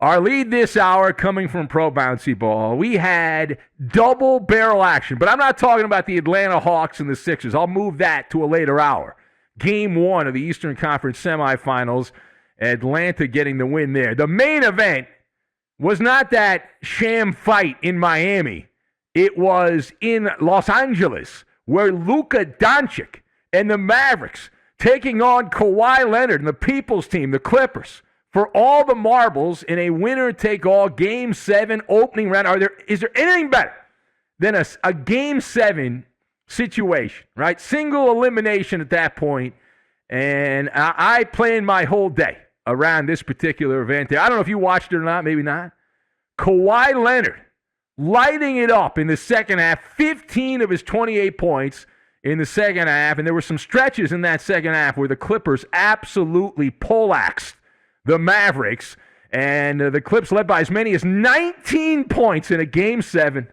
Our lead this hour coming from Pro Bouncy Ball. We had double barrel action, but I'm not talking about the Atlanta Hawks and the Sixers. I'll move that to a later hour. Game 1 of the Eastern Conference semifinals, Atlanta getting the win there. The main event was not that sham fight in Miami. It was in Los Angeles, where Luka Doncic and the Mavericks taking on Kawhi Leonard and the People's Team, the Clippers, for all the marbles in a winner-take-all Game 7 opening round. Is there anything better than a Game 7 situation, right? Single elimination at that point, and I planned my whole day around this particular event there. I don't know if you watched it or not, maybe not. Kawhi Leonard lighting it up in the second half, 15 of his 28 points in the second half, and there were some stretches in that second half where the Clippers absolutely poleaxed the Mavericks, and the Clips led by as many as 19 points in a Game 7.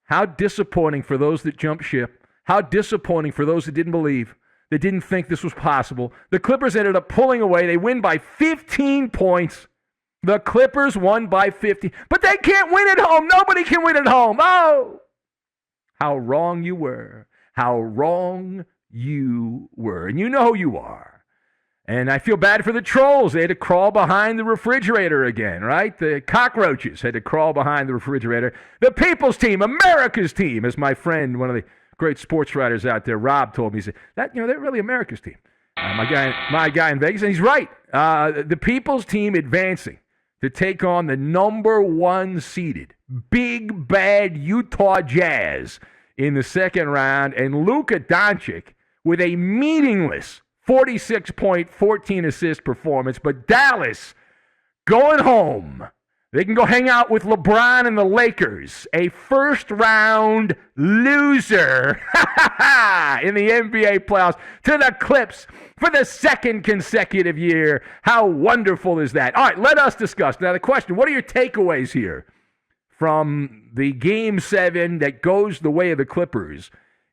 How disappointing for those that jumped ship. How disappointing for those that didn't believe, that didn't think this was possible. The Clippers ended up pulling away. They win by 15 points. The Clippers won by 50. But they can't win at home. Nobody can win at home. Oh, how wrong you were. How wrong you were. And you know who you are. And I feel bad for the trolls. They had to crawl behind the refrigerator again, right? The cockroaches had to crawl behind the refrigerator. The People's Team, America's team, as my friend, one of the great sports writers out there, Rob, told me. He said, they're really America's team. My guy in Vegas, and he's right. The People's Team advancing to take on the number 1 seeded big bad Utah Jazz in the second round, and Luka Doncic with a meaningless 46-point, 14-assist performance. But Dallas going home. They can go hang out with LeBron and the Lakers. A first-round loser in the NBA playoffs to the Clips for the second consecutive year. How wonderful is that? All right, let us discuss. Now, the question, what are your takeaways here from the Game 7 that goes the way of the Clippers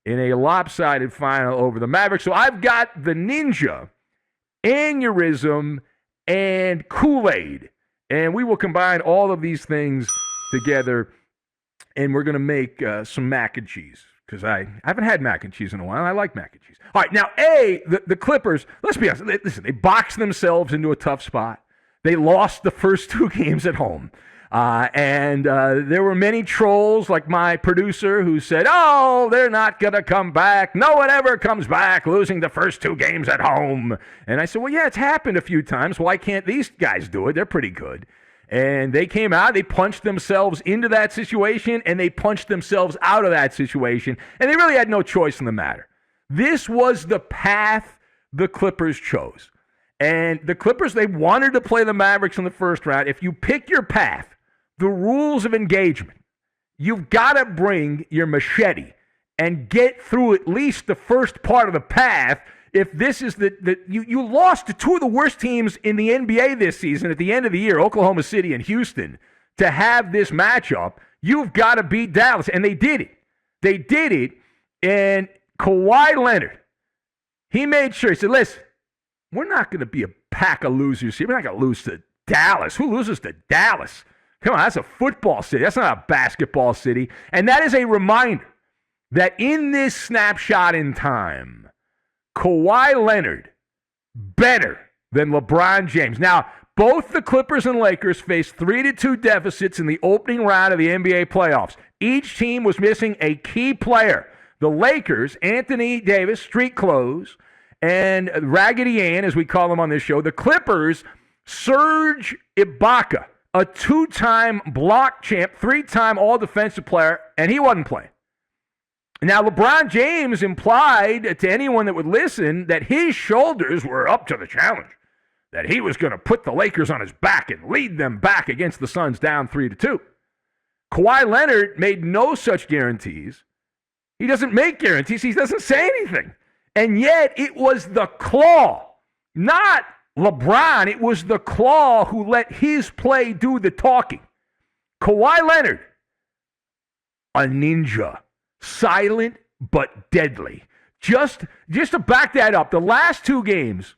in a lopsided final over the Mavericks? So I've got the Ninja, Aneurysm, and Kool-Aid. And we will combine all of these things together, and we're going to make some mac and cheese, because I haven't had mac and cheese in a while. I like mac and cheese. All right, now, the Clippers, let's be honest. Listen, they boxed themselves into a tough spot. They lost the first 2 games at home. And there were many trolls like my producer who said, oh, they're not going to come back. No one ever comes back losing the first 2 games at home. And I said, well, yeah, it's happened a few times. Why can't these guys do it? They're pretty good. And they came out, they punched themselves into that situation, and they punched themselves out of that situation. And they really had no choice in the matter. This was the path the Clippers chose. And the Clippers, they wanted to play the Mavericks in the first round. If you pick your path, the rules of engagement, you've got to bring your machete and get through at least the first part of the path. If this is you lost to 2 of the worst teams in the NBA this season at the end of the year, Oklahoma City and Houston, to have this matchup, you've got to beat Dallas. And they did it. They did it. And Kawhi Leonard, he made sure, he said, listen, we're not going to be a pack of losers here. We're not going to lose to Dallas. Who loses to Dallas? Come on, that's a football city. That's not a basketball city. And that is a reminder that in this snapshot in time, Kawhi Leonard better than LeBron James. Now, both the Clippers and Lakers faced 3-2 deficits in the opening round of the NBA playoffs. Each team was missing a key player. The Lakers, Anthony Davis, street clothes, and Raggedy Ann, as we call him on this show. The Clippers, Serge Ibaka, a 2-time block champ, 3-time all-defensive player, and he wasn't playing. Now, LeBron James implied to anyone that would listen that his shoulders were up to the challenge, that he was going to put the Lakers on his back and lead them back against the Suns down 3-2. Kawhi Leonard made no such guarantees. He doesn't make guarantees. He doesn't say anything. And yet, it was the Claw, not LeBron. It was the Claw who let his play do the talking. Kawhi Leonard, a ninja, silent but deadly. Just to back that up, the last 2 games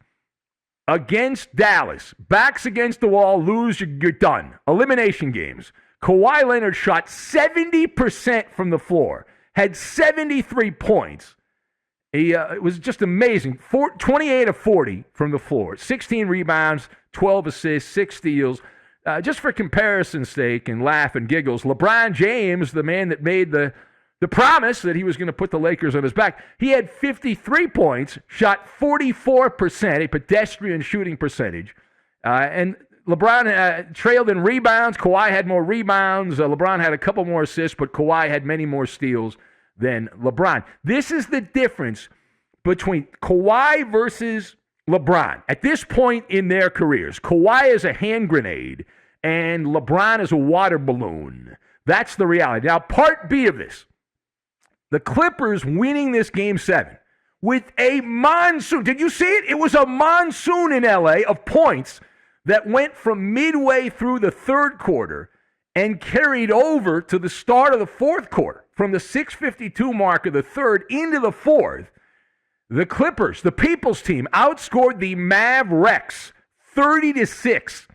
against Dallas, backs against the wall, lose, you're done. Elimination games. Kawhi Leonard shot 70% from the floor, had 73 points. It was just amazing. 28 of 40 from the floor, 16 rebounds, 12 assists, 6 steals. Just for comparison's sake and laugh and giggles, LeBron James, the man that made the promise that he was going to put the Lakers on his back, he had 53 points, shot 44%, a pedestrian shooting percentage. And LeBron trailed in rebounds. Kawhi had more rebounds. LeBron had a couple more assists, but Kawhi had many more steals than LeBron. This is the difference between Kawhi versus LeBron. At this point in their careers, Kawhi is a hand grenade and LeBron is a water balloon. That's the reality. Now, part B of this, the Clippers winning this Game 7 with a monsoon. Did you see it? It was a monsoon in L.A. of points that went from midway through the third quarter and carried over to the start of the fourth quarter. From the 6:52 mark of the third into the fourth, the Clippers, the People's team, outscored the Mavericks 30-6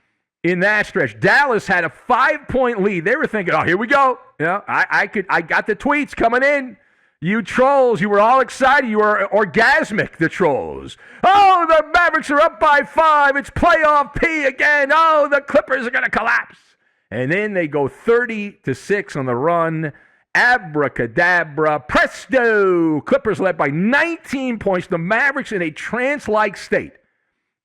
in that stretch. Dallas had a 5-point lead. They were thinking, oh, here we go. You know, I got the tweets coming in. You trolls, you were all excited. You were orgasmic, the trolls. Oh, the Mavericks are up by 5. It's playoff P again. Oh, the Clippers are going to collapse. And then they go 30-6 on the run. Abracadabra, presto! Clippers led by 19 points. The Mavericks in a trance-like state.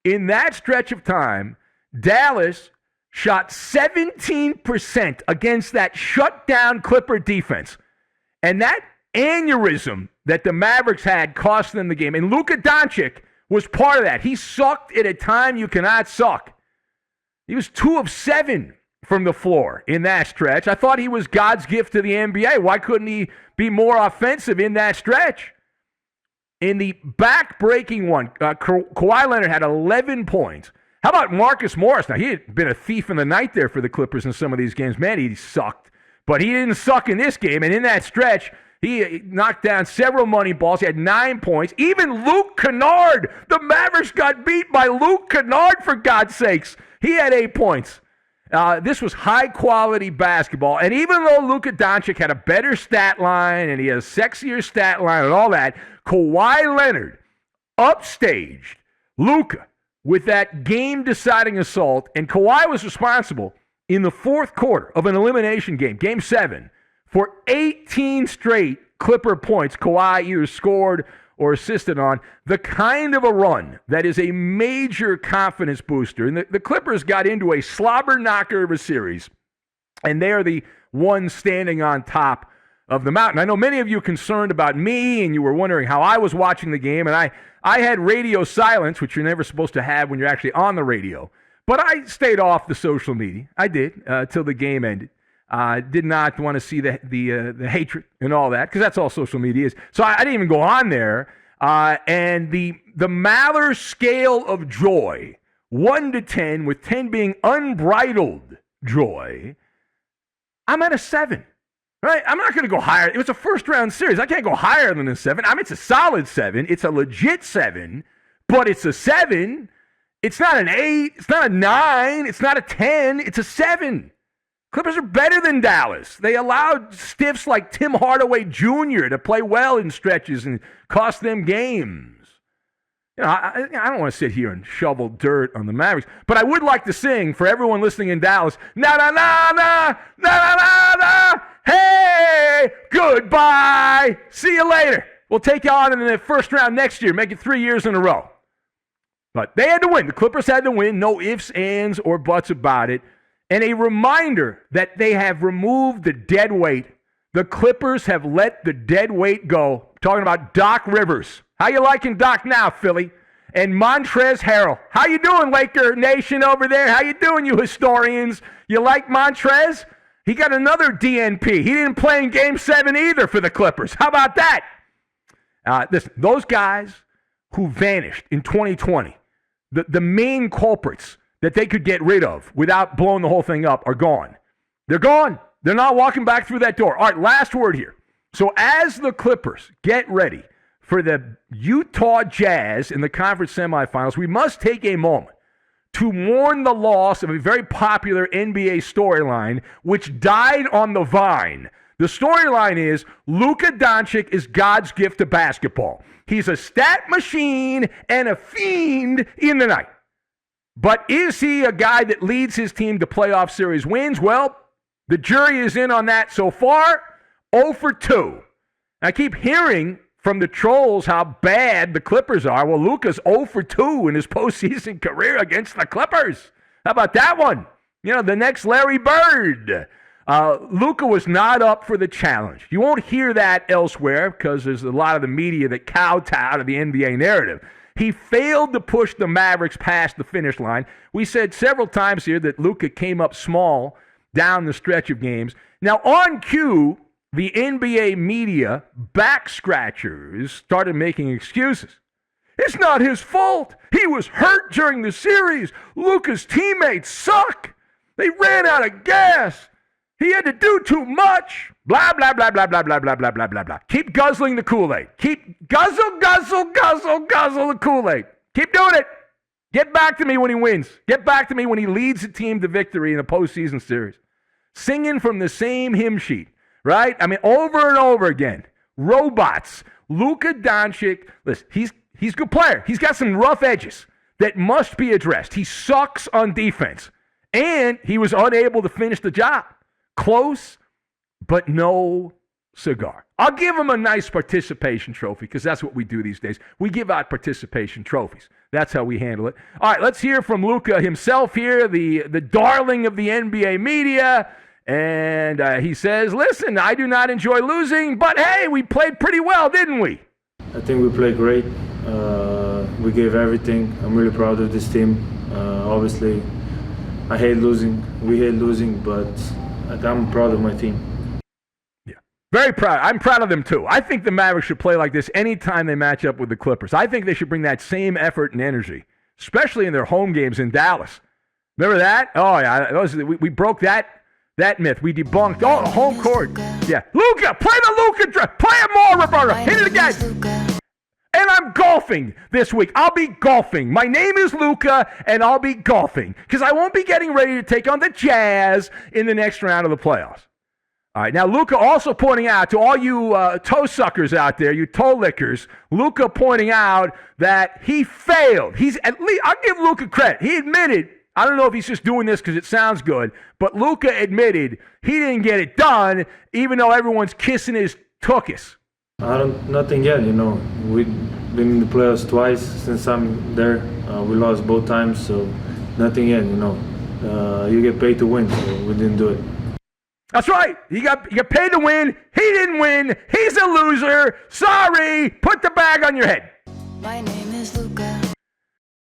In that stretch of time, Dallas shot 17% against that shutdown Clipper defense. And that aneurysm that the Mavericks had cost them the game. And Luka Doncic was part of that. He sucked at a time you cannot suck. He was 2 of 7 from the floor in that stretch. I thought he was God's gift to the NBA. Why couldn't he be more offensive in that stretch? In the back-breaking one, Kawhi Leonard had 11 points. How about Marcus Morris? Now, he had been a thief in the night there for the Clippers in some of these games. Man, he sucked. But he didn't suck in this game. And in that stretch, he knocked down several money balls. He had 9 points. Even Luke Kennard. The Mavericks got beat by Luke Kennard, for God's sakes. He had 8 points. This was high-quality basketball. And even though Luka Doncic had a better stat line and he had a sexier stat line and all that, Kawhi Leonard upstaged Luka with that game-deciding assault. And Kawhi was responsible in the fourth quarter of an elimination game, Game 7, for 18 straight Clipper points Kawhi either scored or assisted on. The kind of a run that is a major confidence booster. And the Clippers got into a slobber knocker of a series, and they are the ones standing on top of the mountain. I know many of you concerned about me, and you were wondering how I was watching the game, and I had radio silence, which you're never supposed to have when you're actually on the radio. But I stayed off the social media. I did till the game ended. Did not want to see the hatred and all that, because that's all social media is. So I didn't even go on there. And the MALLER scale of joy, 1 to 10, with 10 being unbridled joy, I'm at a 7. Right? I'm not going to go higher. It was a first-round series. I can't go higher than a 7. I mean, it's a solid 7. It's a legit 7, but it's a 7. It's not an 8. It's not a 9. It's not a 10. It's a 7. Clippers are better than Dallas. They allowed stiffs like Tim Hardaway Jr. to play well in stretches and cost them games. You know, I don't want to sit here and shovel dirt on the Mavericks, but I would like to sing for everyone listening in Dallas, na na na na na na na na. Hey, goodbye. See you later. We'll take you on in the first round next year. Make it 3 years in a row. But they had to win. The Clippers had to win. No ifs, ands, or buts about it. And a reminder that they have removed the dead weight. The Clippers have let the dead weight go. Talking about Doc Rivers. How you liking Doc now, Philly? And Montrezl Harrell. How you doing, Laker Nation over there? How you doing, you historians? You like Montrez? He got another DNP. He didn't play in Game 7 either for the Clippers. How about that? Listen, those guys who vanished in 2020, the main culprits that they could get rid of without blowing the whole thing up are gone. They're gone. They're not walking back through that door. All right, last word here. So as the Clippers get ready for the Utah Jazz in the conference semifinals, we must take a moment to mourn the loss of a very popular NBA storyline, which died on the vine. The storyline is Luka Doncic is God's gift to basketball. He's a stat machine and a fiend in the night. But is he a guy that leads his team to playoff series wins? Well, the jury is in on that so far. 0 for 2. I keep hearing from the trolls how bad the Clippers are. Well, Luka's 0 for 2 in his postseason career against the Clippers. How about that one? You know, the next Larry Bird. Luka was not up for the challenge. You won't hear that elsewhere because there's a lot of the media that kowtow to the NBA narrative. He failed to push the Mavericks past the finish line. We said several times here that Luka came up small down the stretch of games. Now, on cue, the NBA media back scratchers started making excuses. It's not his fault. He was hurt during the series. Luka's teammates suck. They ran out of gas. He had to do too much. Blah, blah, blah, blah, blah, blah, blah, blah, blah, blah, blah. Keep guzzling the Kool-Aid. Keep guzzle the Kool-Aid. Keep doing it. Get back to me when he wins. Get back to me when he leads the team to victory in a postseason series. Singing from the same hymn sheet, right? I mean, over and over again. Robots. Luka Doncic, listen, he's a good player. He's got some rough edges that must be addressed. He sucks on defense. And he was unable to finish the job. Close, but no cigar. I'll give him a nice participation trophy because that's what we do these days. We give out participation trophies. That's how we handle it. All right, let's hear from Luka himself here, the darling of the NBA media. And he says, listen, I do not enjoy losing, but hey, we played pretty well, didn't we? I think we played great. We gave everything. I'm really proud of this team. Obviously, I hate losing. We hate losing, but I'm proud of my team. Yeah, very proud. I'm proud of them, too. I think the Mavericks should play like this anytime they match up with the Clippers. I think they should bring that same effort and energy, especially in their home games in Dallas. Remember that? Oh, yeah. We broke that myth. We debunked. Oh, home court. Yeah. Luka, play the Luka drive. Play it more, Roberto. Hit it again. And I'm golfing this week. I'll be golfing. My name is Luka, and I'll be golfing because I won't be getting ready to take on the Jazz in the next round of the playoffs. All right, now Luka also pointing out to all you toe suckers out there, you toe lickers, Luka pointing out that he failed. He's at least, I'll give Luka credit. He admitted, I don't know if he's just doing this because it sounds good, but Luka admitted he didn't get it done, even though everyone's kissing his tuchus. Nothing yet, you know. We've been in the playoffs twice since I'm there. We lost both times, so nothing yet, you know. You get paid to win, so we didn't do it. That's right. You got paid to win. He didn't win. He's a loser. Sorry. Put the bag on your head. My name is Luka.